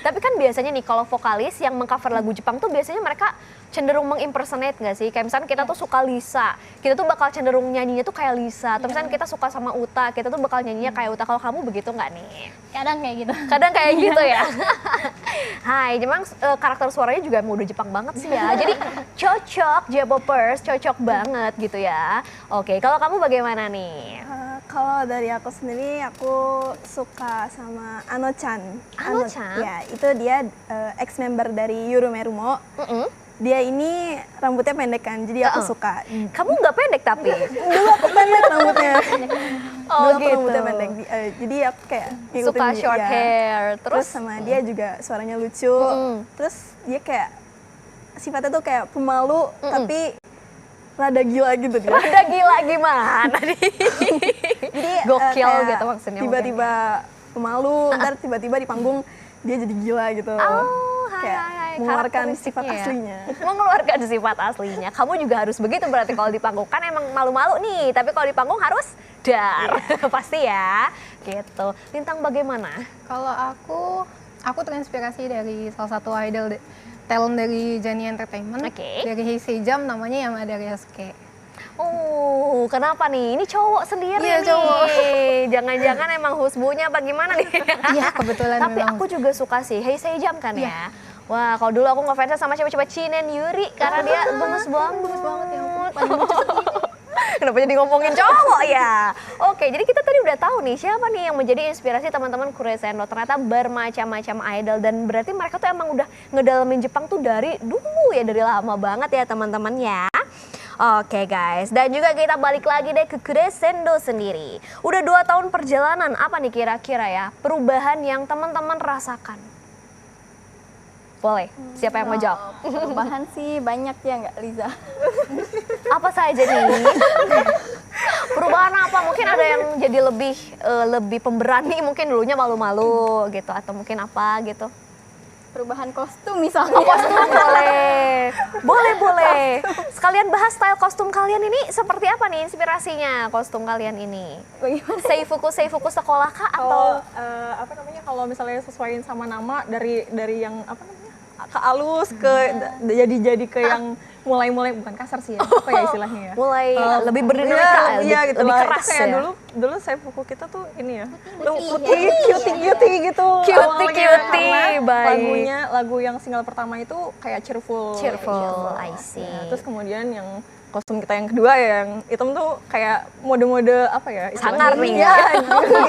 [SPEAKER 1] Tapi kan biasanya nih kalau vokalis yang mengcover lagu Jepang tuh biasanya mereka cenderung mengimpersonate nggak sih? Kayak misalnya kita tuh suka Lisa, kita tuh bakal cenderung nyanyinya tuh kayak Lisa. Atau misalnya kita suka sama Uta, kita tuh bakal nyanyinya kayak Uta. Kalau kamu begitu nggak nih?
[SPEAKER 6] Kadang kayak gitu.
[SPEAKER 1] Kadang kayak gitu ya. Hai, memang karakter suaranya juga mode Jepang banget sih ya. Jadi cocok J-popers, cocok banget gitu ya. Oke, kalau kamu bagaimana nih?
[SPEAKER 5] Kalau dari aku sendiri, aku suka sama Ano-chan.
[SPEAKER 1] Ano-chan?
[SPEAKER 5] Ya, itu dia ex-member dari Yurumerumo. Dia ini rambutnya pendek kan, jadi aku suka.
[SPEAKER 1] Kamu nggak pendek tapi?
[SPEAKER 5] Dulu aku pendek rambutnya.
[SPEAKER 1] Oh
[SPEAKER 5] Dulu aku
[SPEAKER 1] gitu.
[SPEAKER 5] rambutnya pendek. Jadi aku kayak ngikutin
[SPEAKER 1] Suka
[SPEAKER 5] dia.
[SPEAKER 1] short hair.
[SPEAKER 5] Terus sama dia juga suaranya lucu. Terus dia kayak sifatnya tuh kayak pemalu, tapi rada gila gitu dia.
[SPEAKER 1] Udah gila gimana nih?
[SPEAKER 5] Jadi
[SPEAKER 1] Gokil
[SPEAKER 5] kayak
[SPEAKER 1] gitu maksudnya
[SPEAKER 5] tiba-tiba pemalu, ntar tiba-tiba di panggung dia jadi gila gitu.
[SPEAKER 1] Oh,
[SPEAKER 5] Kayak
[SPEAKER 1] hai,
[SPEAKER 5] mengeluarkan sifat
[SPEAKER 1] karakteristiknya ya.
[SPEAKER 5] aslinya.
[SPEAKER 1] Mengeluarkan sifat aslinya. Kamu juga harus begitu berarti kalau di panggung. Kan emang malu-malu nih, tapi kalau di panggung harus dar. Pasti ya. Gitu. Lintang bagaimana?
[SPEAKER 4] Kalau aku terinspirasi dari salah satu idol talent dari Jani Entertainment.
[SPEAKER 1] Oke.
[SPEAKER 4] Dari Heisei Jam, namanya Yamada Ryosuke.
[SPEAKER 1] Oh, kenapa nih? Ini cowok sendiri
[SPEAKER 4] Iya,
[SPEAKER 1] nih.
[SPEAKER 4] cowok.
[SPEAKER 1] Jangan-jangan emang husbunya apa gimana nih?
[SPEAKER 4] Iya, kebetulan
[SPEAKER 1] Tapi
[SPEAKER 4] memang.
[SPEAKER 1] aku juga suka sih Heisei Jam kan ya. Wah, kalau dulu aku ngefansnya sama coba-coba Chinen Yuri karena dia gemes banget. Gemes banget ya ampun. Kenapa jadi ngomongin cowok ya? Oke, jadi kita tadi udah tahu nih siapa nih yang menjadi inspirasi teman-teman Kuresendo. Ternyata bermacam-macam idol dan berarti mereka tuh emang udah ngedalamin Jepang tuh dari dulu ya, dari lama banget ya teman-teman ya. Oke guys, dan juga kita balik lagi deh ke Kuresendo sendiri. Udah 2 tahun perjalanan, apa nih kira-kira ya perubahan yang teman-teman rasakan? Boleh, siapa yang mau jawab?
[SPEAKER 3] Perubahan sih banyak ya nggak Liza?
[SPEAKER 1] Apa saja nih? Perubahan apa? Mungkin ada yang jadi lebih pemberani, mungkin dulunya malu-malu gitu, atau mungkin apa gitu.
[SPEAKER 3] Perubahan kostum misalnya.
[SPEAKER 1] Oh, kostum boleh. Boleh. Sekalian bahas style kostum kalian ini seperti apa nih inspirasinya kostum kalian ini?
[SPEAKER 3] Bagaimana?
[SPEAKER 1] Seifuku sekolah kah
[SPEAKER 2] Kalau
[SPEAKER 1] atau
[SPEAKER 2] kalau misalnya sesuaiin sama nama dari yang apa namanya? Ke alus ke jadi ke yang mulai bukan kasar sih ya. Apa ya istilahnya ya?
[SPEAKER 1] mulai lebih berdinamika,
[SPEAKER 2] gitu
[SPEAKER 1] lebih
[SPEAKER 2] lah.
[SPEAKER 1] keras
[SPEAKER 2] Itu kayak
[SPEAKER 1] ya?
[SPEAKER 2] dulu saya buku kita tuh ini ya. Putih, cutie gitu.
[SPEAKER 1] Cutie,
[SPEAKER 2] awalnya. Karena
[SPEAKER 1] baik.
[SPEAKER 2] lagu yang single pertama itu kayak cheerful.
[SPEAKER 1] Cheerful, I see.
[SPEAKER 2] Nah, terus kemudian yang kostum kita yang kedua yang hitam tuh kayak mode-mode apa ya?
[SPEAKER 1] Sangar nih.
[SPEAKER 2] Iya,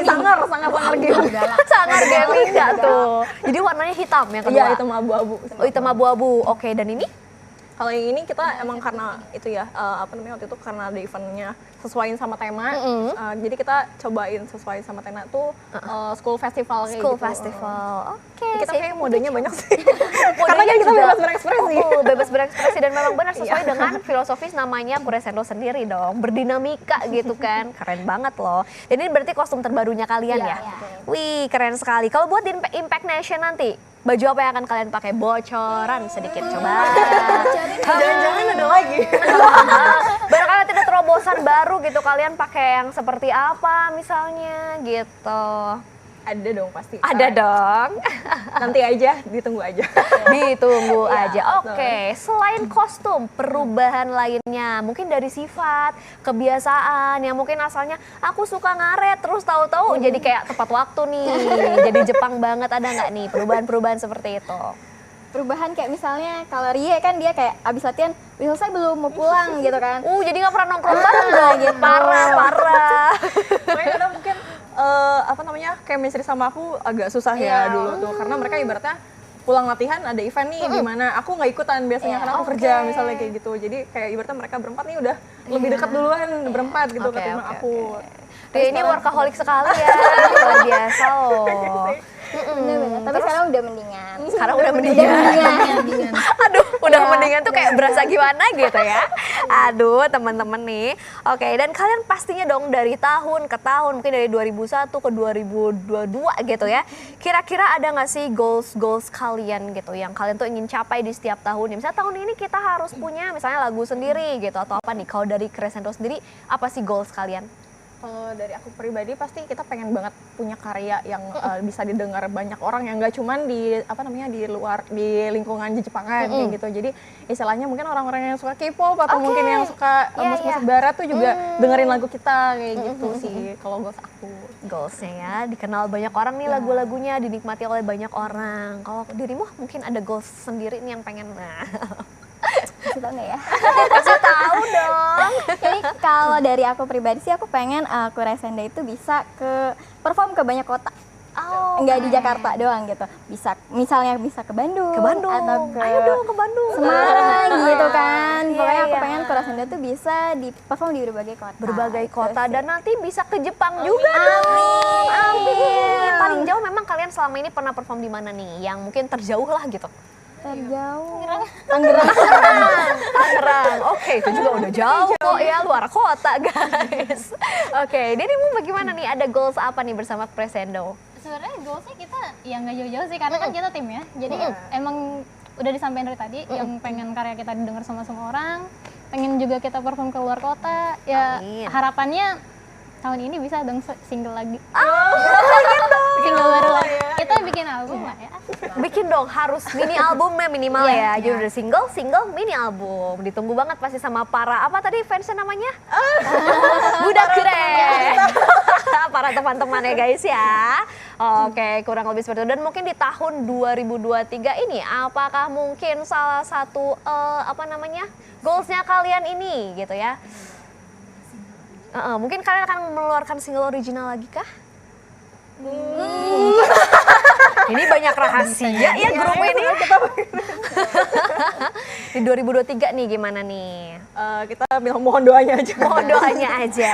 [SPEAKER 2] sangar gitu.
[SPEAKER 1] Sangar gaming nggak tuh? Jadi warnanya hitam yang kedua?
[SPEAKER 2] Iya, hitam abu-abu.
[SPEAKER 1] Oh, hitam abu-abu. Oke, dan ini?
[SPEAKER 2] Kalau yang ini kita emang karena itu ya, waktu itu karena ada eventnya sesuaiin sama tema, jadi kita cobain sesuai sama tema tuh school festival kayak
[SPEAKER 1] School
[SPEAKER 2] gitu.
[SPEAKER 1] festival. Oke.
[SPEAKER 2] Kita kayak modenya banyak sih.
[SPEAKER 1] Modenya
[SPEAKER 2] Karena kan kita
[SPEAKER 1] juga-
[SPEAKER 2] bebas berekspresi.
[SPEAKER 1] Bebas berekspresi dan memang benar sesuai dengan filosofis namanya Kuresendo sendiri dong. Berdinamika gitu kan. Keren banget loh. Dan ini berarti kostum terbarunya kalian ya? Wih, keren sekali. Kalau buat di Impact Nation nanti, baju apa yang akan kalian pakai? Bocoran sedikit coba.
[SPEAKER 2] Jangan-jangan ada lagi.
[SPEAKER 1] Barangkali ada terobosan baru gitu, kalian pakai yang seperti apa misalnya gitu.
[SPEAKER 2] Ada dong pasti.
[SPEAKER 1] Ada dong.
[SPEAKER 2] Nanti aja, ditunggu aja.
[SPEAKER 1] Ditunggu
[SPEAKER 2] Iya,
[SPEAKER 1] aja.
[SPEAKER 2] betul.
[SPEAKER 1] Oke, selain kostum, perubahan lainnya mungkin dari sifat, kebiasaan yang mungkin asalnya aku suka ngaret terus tahu-tahu jadi kayak tepat waktu nih. Jadi Jepang banget, ada nggak nih perubahan-perubahan seperti itu?
[SPEAKER 3] perubahan kayak misalnya kalau Rie kan dia kayak abis latihan udah selesai belum mau pulang gitu kan.
[SPEAKER 1] Jadi nggak pernah nongkrong bareng dong.
[SPEAKER 3] gitu.
[SPEAKER 1] Parah.
[SPEAKER 2] Makanya kadang mungkin apa namanya chemistry sama aku agak susah ya dulu tuh karena mereka ibaratnya pulang latihan ada event nih di mana aku nggak ikutan biasanya karena aku kerja misalnya kayak gitu. Jadi kayak ibaratnya mereka berempat nih udah lebih dekat duluan berempat gitu ketimbang aku.
[SPEAKER 1] Dia ini workaholic sekali ya, luar biasa loh.
[SPEAKER 3] Bener-bener. Tapi sekarang udah mendingan.
[SPEAKER 1] Sekarang udah mendingan. Aduh, udah mendingan tuh kayak berasa gimana gitu ya. Aduh, teman-teman nih. Oke, dan kalian pastinya dong dari tahun ke tahun, mungkin dari 2001 ke 2022 gitu ya. Kira-kira ada nggak sih goals kalian gitu yang kalian tuh ingin capai di setiap tahun? Misalnya tahun ini kita harus punya misalnya lagu sendiri gitu atau apa nih? Kalau dari Crescendo sendiri, apa sih goals kalian?
[SPEAKER 2] Kalau dari aku pribadi pasti kita pengen banget punya karya yang bisa didengar banyak orang yang nggak cuman di apa namanya di luar di lingkungan Jepangan kayak gitu. Jadi istilahnya mungkin orang-orang yang suka K-pop atau mungkin yang suka musik-musik barat tuh juga dengerin lagu kita kayak gitu sih kalau goals aku.
[SPEAKER 1] Goalsnya ya, dikenal banyak orang nih lagu-lagunya, dinikmati oleh banyak orang. Kalau dirimu mungkin ada goals sendiri nih yang pengen
[SPEAKER 3] Kasih tau nggak ya?
[SPEAKER 1] kasih tahu dong.
[SPEAKER 3] Jadi kalau dari aku pribadi sih aku pengen Crescendo itu bisa perform ke banyak kota. Enggak di Jakarta doang gitu. Bisa misalnya bisa ke Bandung. Atau
[SPEAKER 1] Ayo dong ke Bandung.
[SPEAKER 3] Semarang gitu kan.
[SPEAKER 1] Iya,
[SPEAKER 3] Pokoknya aku
[SPEAKER 1] iya.
[SPEAKER 3] pengen Crescendo tuh bisa di-perform di berbagai kota.
[SPEAKER 1] Berbagai
[SPEAKER 3] Gitu
[SPEAKER 1] kota
[SPEAKER 3] sih.
[SPEAKER 1] dan nanti bisa ke Jepang juga dong. Amin. Paling jauh memang kalian selama ini pernah perform di mana nih? Yang mungkin terjauh lah gitu.
[SPEAKER 3] Terjauh.
[SPEAKER 1] Tangerang. Oke, itu juga udah jauh kok ya, luar kota guys. Oke, dirimu bagaimana nih? Ada goals apa nih bersama Crescendo?
[SPEAKER 6] Sebenarnya goalsnya kita ya nggak jauh-jauh sih karena kan kita tim ya. Jadi emang udah disampaikan dari tadi yang pengen karya kita didengar sama semua orang, pengen juga kita perform ke luar kota. Ya
[SPEAKER 1] Amin.
[SPEAKER 6] harapannya tahun ini bisa dong single lagi.
[SPEAKER 1] Single
[SPEAKER 6] Baru lagi. Kita bikin album lah ya.
[SPEAKER 1] Bikin dong, harus mini albumnya minimal ya. Jadi udah single, mini album. Ditunggu banget pasti sama para, apa tadi fansnya namanya? Budak keren. Para teman-teman ya guys ya. Oke, kurang lebih seperti itu. Dan mungkin di tahun 2023 ini, apakah mungkin salah satu, goalsnya kalian ini gitu ya? Mungkin kalian akan mengeluarkan single original lagi kah? Ini banyak rahasia ya grup ini. Di 2023 nih gimana nih?
[SPEAKER 2] Kita bilang mohon doanya aja.
[SPEAKER 1] Mohon doanya aja.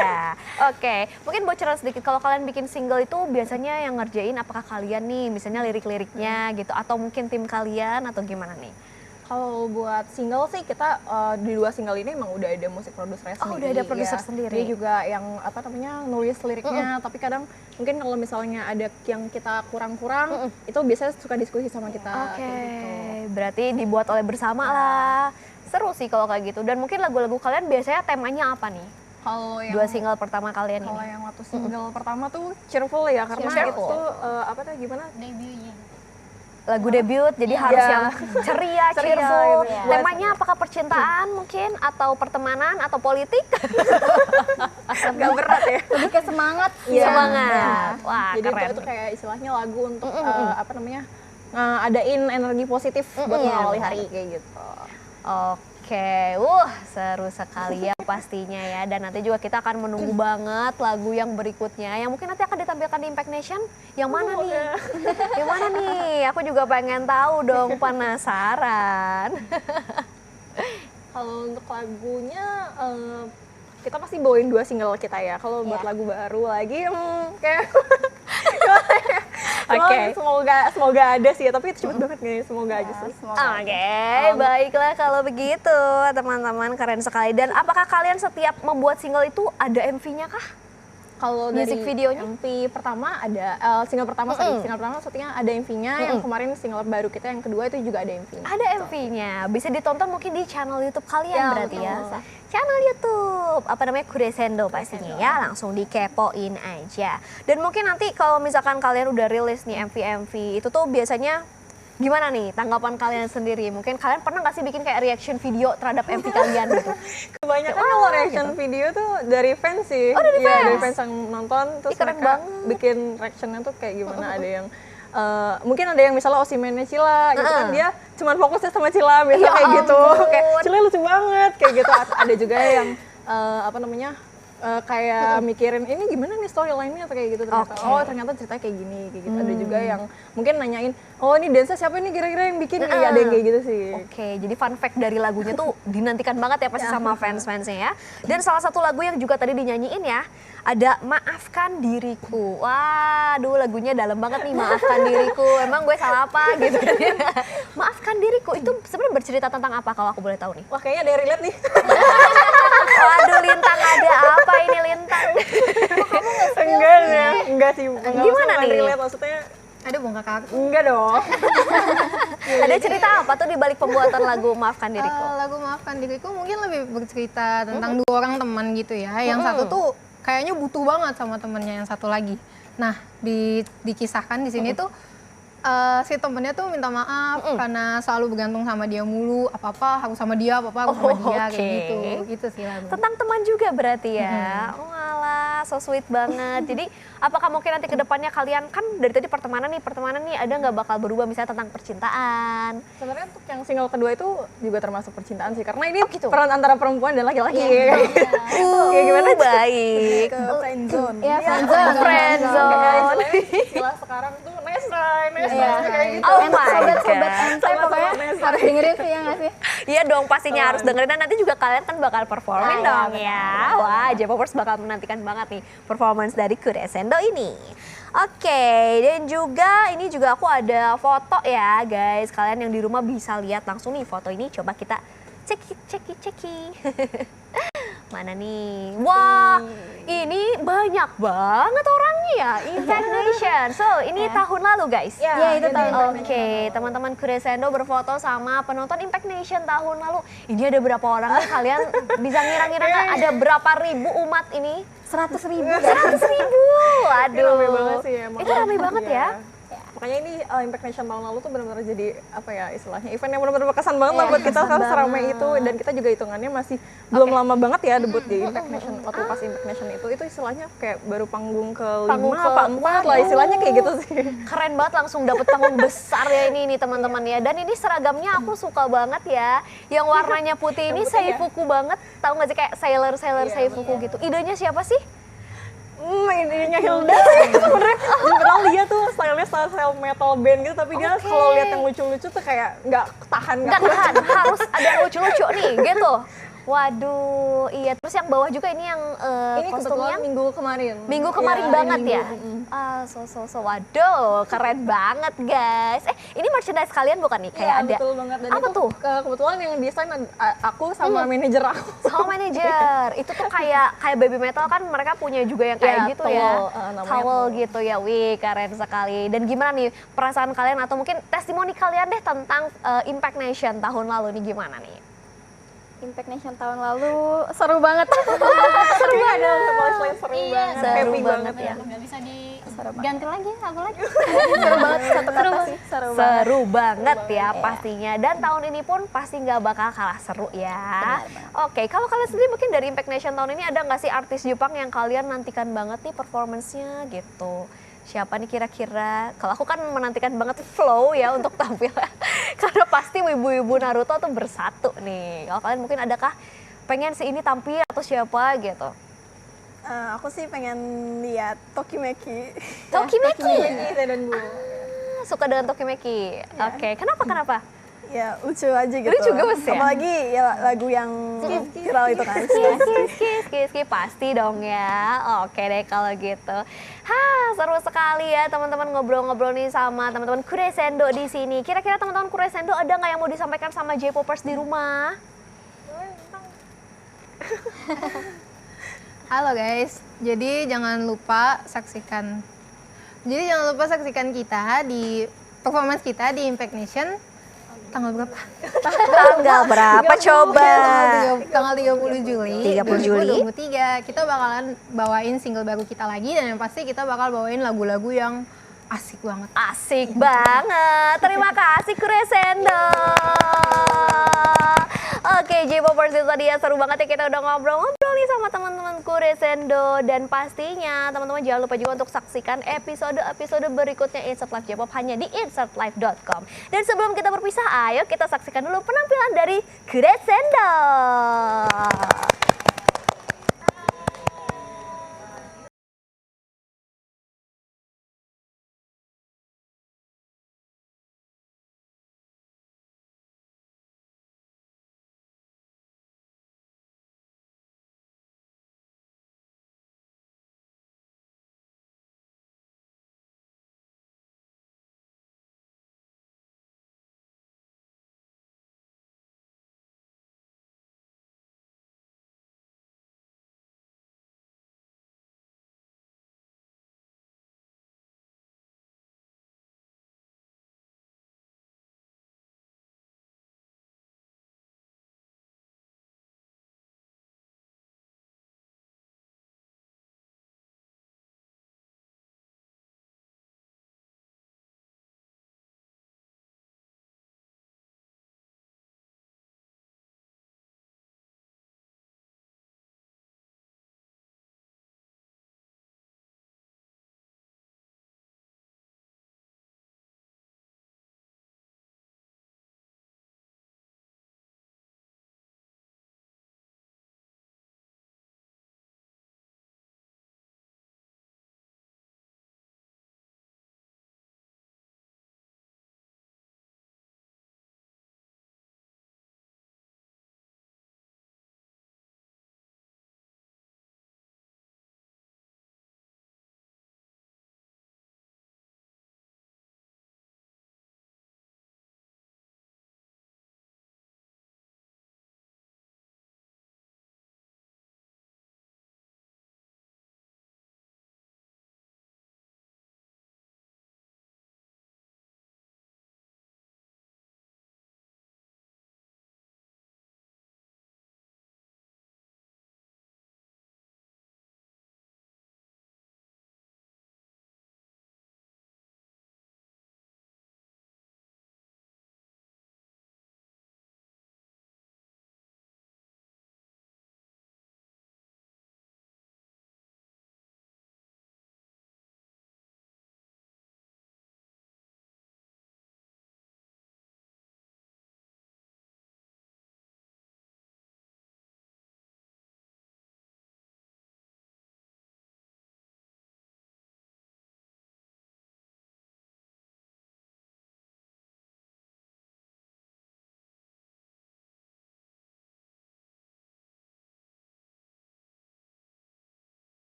[SPEAKER 1] Oke, mungkin bocoran sedikit kalau kalian bikin single itu biasanya yang ngerjain apakah kalian nih, misalnya lirik-liriknya gitu atau mungkin tim kalian atau gimana nih?
[SPEAKER 2] Kalau buat single sih kita di 2 single ini emang udah ada musik produsernya sendiri.
[SPEAKER 1] Udah ada produser sendiri.
[SPEAKER 2] Dia juga yang nulis liriknya, tapi kadang mungkin kalau misalnya ada yang kita kurang-kurang, itu biasanya suka diskusi sama kita.
[SPEAKER 1] Oke,
[SPEAKER 2] kayak gitu.
[SPEAKER 1] berarti dibuat oleh bersama lah. Seru sih kalau kayak gitu. Dan mungkin lagu-lagu kalian biasanya temanya apa nih?
[SPEAKER 2] Kalau yang
[SPEAKER 1] 2 single pertama kalian
[SPEAKER 2] kalau
[SPEAKER 1] ini.
[SPEAKER 2] yang waktu single pertama tuh cheerful ya karena
[SPEAKER 1] Cheerful.
[SPEAKER 2] itu gimana?
[SPEAKER 6] Debutnya.
[SPEAKER 1] Lagu debut, jadi harus yang ceria, cheerful.
[SPEAKER 2] gitu ya.
[SPEAKER 1] Temanya apakah percintaan mungkin, atau pertemanan, atau politik?
[SPEAKER 2] Gak berat ya.
[SPEAKER 3] Lebih ke semangat.
[SPEAKER 1] Semangat. Wah,
[SPEAKER 2] Jadi
[SPEAKER 1] keren.
[SPEAKER 2] itu kayak istilahnya lagu untuk ngadain energi positif buat mengawali hari kayak gitu.
[SPEAKER 1] Oke, seru sekali ya pastinya ya. Dan nanti juga kita akan menunggu banget lagu yang berikutnya. Yang mungkin nanti akan ditampilkan di Impact Nation. Yang mana nih? Yang mana nih? Aku juga pengen tahu dong, penasaran.
[SPEAKER 2] Kalau untuk lagunya kita pasti bawain 2 single kita ya. Kalau buat lagu baru lagi kayak
[SPEAKER 1] Oke.
[SPEAKER 2] semoga ada sih ya, tapi itu cepet banget nih, semoga aja sih.
[SPEAKER 1] Oke, baiklah kalau begitu teman-teman, keren sekali. Dan apakah kalian setiap membuat single itu ada MV-nya kah?
[SPEAKER 2] Kalau
[SPEAKER 1] Music
[SPEAKER 2] dari
[SPEAKER 1] videonya?
[SPEAKER 2] MV pertama ada single pertama single pertama syutingnya ada MV-nya, yang kemarin single baru kita yang kedua itu juga ada MV-nya.
[SPEAKER 1] Ada MV-nya, bisa ditonton mungkin di channel YouTube kalian
[SPEAKER 3] Ya,
[SPEAKER 1] berarti ya.
[SPEAKER 3] bisa.
[SPEAKER 1] Channel YouTube, apa namanya, Crescendo pastinya ya, langsung dikepoin aja. Dan mungkin nanti kalau misalkan kalian udah rilis nih MV-MV, itu tuh biasanya gimana nih tanggapan kalian sendiri? Mungkin kalian pernah nggak sih bikin kayak reaction video terhadap MV kalian gitu?
[SPEAKER 2] Kebanyakan kalau reaction video tuh dari fans sih.
[SPEAKER 1] Oh, dari
[SPEAKER 2] Iya,
[SPEAKER 1] fans?
[SPEAKER 2] dari fans yang nonton terus
[SPEAKER 1] Ih, keren
[SPEAKER 2] mereka
[SPEAKER 1] banget.
[SPEAKER 2] bikin reactionnya tuh kayak gimana, ada yang mungkin ada yang misalnya Osimhennya Cila gitu kan, dia cuman fokusnya sama Cila biasa kayak gitu, kayak Cila lucu banget kayak gitu. Ada juga yang kayak mikirin ini gimana nih storyline-nya atau kayak gitu, ternyata oh ternyata ceritanya kayak gini kayak gitu. Ada juga yang mungkin nanyain, oh ini dance siapa nih kira-kira yang bikin, iya ada yang kayak gitu sih.
[SPEAKER 1] Oke, jadi fun fact dari lagunya tuh dinantikan banget ya pasti sama fans-fansnya ya. Dan salah satu lagu yang juga tadi dinyanyiin ya, ada Maafkan Diriku. Waduh, lagunya dalam banget nih, Maafkan Diriku. Emang gue salah apa gitu kan ya. Maafkan Diriku itu sebenarnya bercerita tentang apa kalau aku boleh tahu nih?
[SPEAKER 2] Wah kayaknya ada yang relate nih.
[SPEAKER 1] Waduh, Lintang, ada apa ini Lintang?
[SPEAKER 2] Enggak sih.
[SPEAKER 1] Gimana nih?
[SPEAKER 2] Relate, maksudnya
[SPEAKER 4] Ada bongkar kakak.
[SPEAKER 2] enggak dong.
[SPEAKER 1] Ada cerita apa tuh di balik pembuatan lagu Maafkan Diriku?
[SPEAKER 4] Lagu Maafkan Diriku mungkin lebih bercerita tentang dua orang teman gitu ya. Yang satu tuh kayaknya butuh banget sama temennya yang satu lagi. Nah, dikisahkan di sini tuh si temennya tuh minta maaf karena selalu bergantung sama dia mulu, apa-apa harus sama dia, apa-apa harus sama dia, kayak gitu. Gitu sih lagu.
[SPEAKER 1] Tentang teman juga berarti ya. Oh alah, so sweet banget. Jadi apakah mungkin nanti ke depannya kalian kan dari tadi pertemanan nih ada nggak bakal berubah misalnya tentang percintaan?
[SPEAKER 2] Sebenarnya untuk yang single kedua itu juga termasuk percintaan sih, karena ini peran antara perempuan dan laki-laki. Kayak gimana?
[SPEAKER 1] Baik.
[SPEAKER 5] Ke friendzone.
[SPEAKER 3] Iya, friendzone.
[SPEAKER 1] Friendzone.
[SPEAKER 2] Istilah sekarang tuh nesrai kayak gitu.
[SPEAKER 1] Oh my
[SPEAKER 3] Sobat-sobat
[SPEAKER 1] god.
[SPEAKER 3] MT pokoknya harus dengerin sih ya nggak sih?
[SPEAKER 1] Iya dong, pastinya harus dengerin, dan nanti juga kalian kan bakal performing dong ya. Wah, J-popers bakal menantikan banget nih performance dari Kuresendo ini. Oke, dan juga ini juga aku ada foto ya guys. Kalian yang di rumah bisa lihat langsung nih foto ini. Coba kita ceki. Mana nih? Wah, ini banyak banget orangnya ya, Impact Nation. So, ini tahun lalu guys.
[SPEAKER 3] Iya, itu tahun lalu.
[SPEAKER 1] Oke, teman-teman Kuresendo berfoto sama penonton Impact Nation tahun lalu. Ini ada berapa orang nih? Kalian bisa ngira-ngira nggak ada berapa ribu umat ini?
[SPEAKER 3] 100.000.
[SPEAKER 1] 100.000. Waduh.
[SPEAKER 2] Rame banget sih emang.
[SPEAKER 1] Itu rame banget ya.
[SPEAKER 2] Makanya ini Impact Nation tahun lalu tuh benar-benar jadi apa ya istilahnya event yang benar-benar berkesan banget lah buat kita karena seramai itu, dan kita juga hitungannya masih belum lama banget ya debut di Impact Nation. Waktu pas Impact Nation itu istilahnya kayak baru panggung ke 5 apa 4 lah istilahnya kayak gitu sih.
[SPEAKER 1] Keren banget, langsung dapet panggung besar ya ini teman-teman ya. Dan ini seragamnya aku suka banget ya. Yang warnanya putih ini Seifuku banget. Tahu nggak sih kayak sailor Seifuku gitu. Idenya siapa sih?
[SPEAKER 2] Ininya Hilda sih sebenarnya. Padahal dia tuh style metal band gitu, tapi dia kalau lihat yang lucu-lucu tuh kayak nggak tahan.
[SPEAKER 1] Harus ada yang lucu-lucu nih gitu. Waduh, iya. Terus yang bawah juga ini yang
[SPEAKER 2] Ini
[SPEAKER 1] kostumnya
[SPEAKER 2] kebetulan minggu kemarin.
[SPEAKER 1] minggu kemarin
[SPEAKER 2] Iya,
[SPEAKER 1] banget
[SPEAKER 2] minggu.
[SPEAKER 1] ya. Waduh, keren banget guys. Ini merchandise kalian bukan nih? Kayak
[SPEAKER 2] Iya,
[SPEAKER 1] ada.
[SPEAKER 2] betul banget. Dan
[SPEAKER 1] Apa
[SPEAKER 2] itu
[SPEAKER 1] tuh?
[SPEAKER 2] kebetulan yang desain aku sama manajer aku.
[SPEAKER 1] Sama manajer. Itu tuh kayak baby metal kan mereka punya juga yang kayak
[SPEAKER 2] Ya,
[SPEAKER 1] gitu ya.
[SPEAKER 2] namanya
[SPEAKER 1] Towel
[SPEAKER 2] towel.
[SPEAKER 1] gitu ya. Wih, keren sekali. Dan gimana nih perasaan kalian atau mungkin testimoni kalian deh tentang Impact Nation tahun lalu nih gimana nih?
[SPEAKER 3] Impact Nation tahun lalu seru banget.
[SPEAKER 2] Seru banget. Seru banget.
[SPEAKER 1] Seru
[SPEAKER 2] Happy
[SPEAKER 1] banget
[SPEAKER 2] banget
[SPEAKER 1] ya.
[SPEAKER 6] Nggak bisa diganti lagi, apa lagi?
[SPEAKER 3] Seru banget, satu kata sih, seru banget.
[SPEAKER 1] Seru banget ya pastinya. Dan tahun ini pun pasti nggak bakal kalah seru ya. Oke, kalau kalian sendiri mungkin dari Impact Nation tahun ini ada nggak sih artis Jepang yang kalian nantikan banget nih performance-nya gitu? Siapa nih kira-kira? Kalau aku kan menantikan banget Flow ya untuk tampil. Karena pasti wibu-wibu Naruto tuh bersatu nih. Kalau kalian mungkin adakah pengen si ini tampil atau siapa gitu?
[SPEAKER 5] Aku sih pengen lihat Tokimeki.
[SPEAKER 1] Tokimeki.
[SPEAKER 2] Dan Bu.
[SPEAKER 1] Suka dengan Tokimeki. Oke, kenapa?
[SPEAKER 5] Ya lucu aja gitu.
[SPEAKER 1] Lucu gemes ya?
[SPEAKER 5] Apalagi ya lagu yang viral itu kan.
[SPEAKER 1] Kiss, pasti dong ya. Oke deh kalau gitu. Seru sekali ya teman-teman ngobrol-ngobrol nih sama teman-teman Kuresendo di sini. Kira-kira teman-teman Kuresendo ada nggak yang mau disampaikan sama J-popers di rumah?
[SPEAKER 4] Halo guys, jadi jangan lupa saksikan kita di performance kita di Impact Nation tanggal berapa?
[SPEAKER 1] Tanggal berapa coba?
[SPEAKER 4] Tanggal 30 Juli
[SPEAKER 1] 30 Juli.
[SPEAKER 4] 2023. Kita bakalan bawain single baru kita lagi, dan yang pasti kita bakal bawain lagu-lagu yang asik banget.
[SPEAKER 1] Asik banget. Terima kasih Kuresendo. Oke, J-popers itu tadi ya seru banget ya, kita udah ngobrol-ngobrol nih sama teman-temanku Resendo. Dan pastinya teman-teman jangan lupa juga untuk saksikan episode-episode berikutnya Insert Live J-pop hanya di insertlive.com. Dan sebelum kita berpisah, ayo kita saksikan dulu penampilan dari Crescendo.